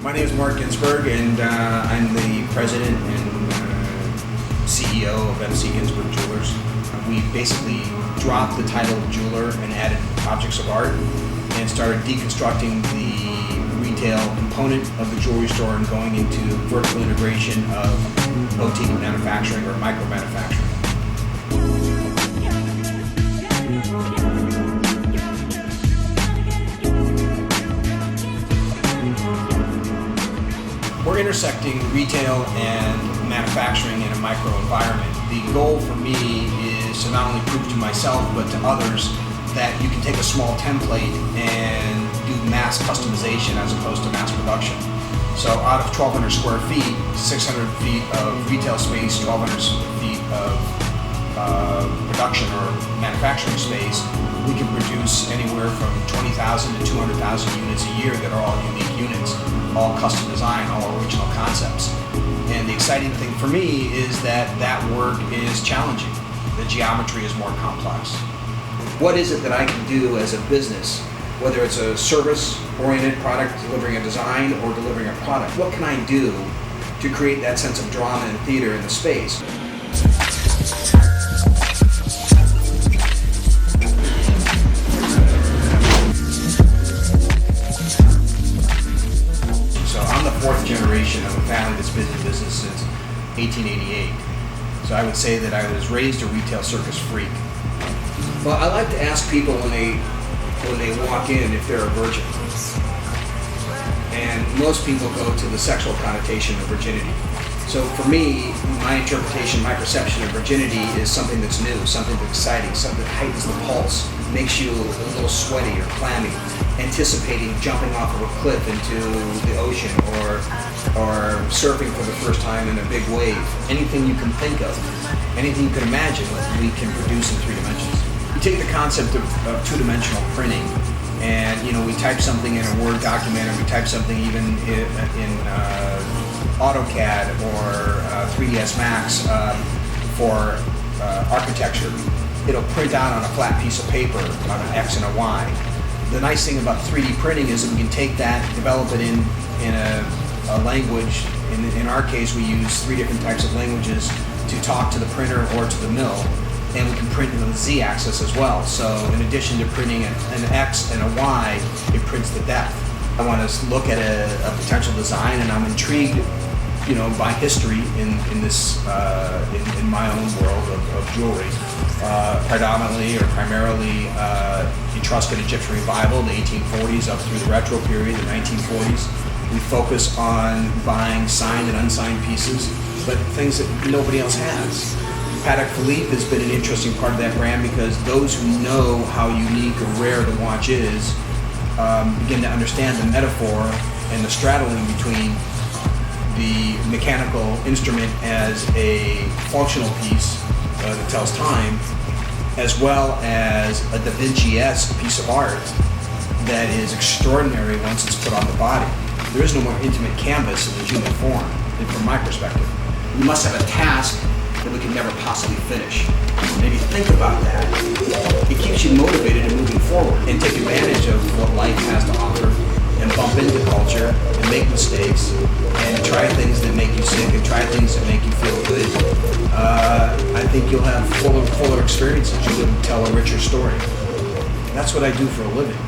My name is Mark Ginsberg, and I'm the president and CEO of M.C. Ginsberg Jewelers. We basically dropped the title of jeweler and added objects of art and started deconstructing the retail component of the jewelry store and going into vertical integration of boutique manufacturing or micro manufacturing. We're intersecting retail and manufacturing in a micro environment. The goal for me is to not only prove to myself but to others that you can take a small template and do mass customization as opposed to mass production. So out of 1,200 square feet, 600 feet of retail space, 1,200 feet of production or manufacturing space, we can produce anywhere from 20,000 to 200,000 units a year that are all unique units, all custom design, all original concepts. And the exciting thing for me is that that work is challenging. The geometry is more complex. What is it that I can do as a business, whether it's a service-oriented product, delivering a design, or delivering a product? What can I do to create that sense of drama and theater in the space? Fourth generation of a family that's been in business since 1888. So I would say that I was raised a retail circus freak. Well, I like to ask people when they walk in if they're a virgin. And most people go to the sexual connotation of virginity. So for me, my interpretation, my perception of virginity is something that's new, something that's exciting, something that heightens the pulse, makes you a little sweaty or clammy, anticipating jumping off of a cliff into the ocean or surfing for the first time in a big wave. Anything you can think of, anything you can imagine, we can produce in 3 dimensions. We take the concept of two-dimensional printing, and we type something in a Word document, or we type something even in AutoCAD or 3ds Max for architecture. It'll print out on a flat piece of paper on an X and a Y. The nice thing about 3D printing is that we can take that, develop it in a language. In our case, we use 3 different types of languages to talk to the printer or to the mill, and we can print on the Z-axis as well. So in addition to printing an X and a Y, it prints the depth. I want to look at a potential design, and I'm intrigued by history in this in my own world of jewelry, predominantly or primarily Etruscan Egyptian revival, the 1840s up through the retro period, the 1940s. We focus on buying signed and unsigned pieces, but things that nobody else has. Patek Philippe has been an interesting part of that brand because those who know how unique or rare the watch is begin to understand the metaphor and the straddling between the mechanical instrument as a functional piece that tells time, as well as a Da Vinci-esque piece of art that is extraordinary once it's put on the body. There is no more intimate canvas in the human form, from my perspective. We must have a task that we can never possibly finish. And if you think about that, it keeps you motivated and moving forward and take advantage of what life has to offer and bump into culture and make mistakes and try things that make you sick and try things that make you feel good. I think you'll have fuller experiences. You'll tell a richer story. That's what I do for a living.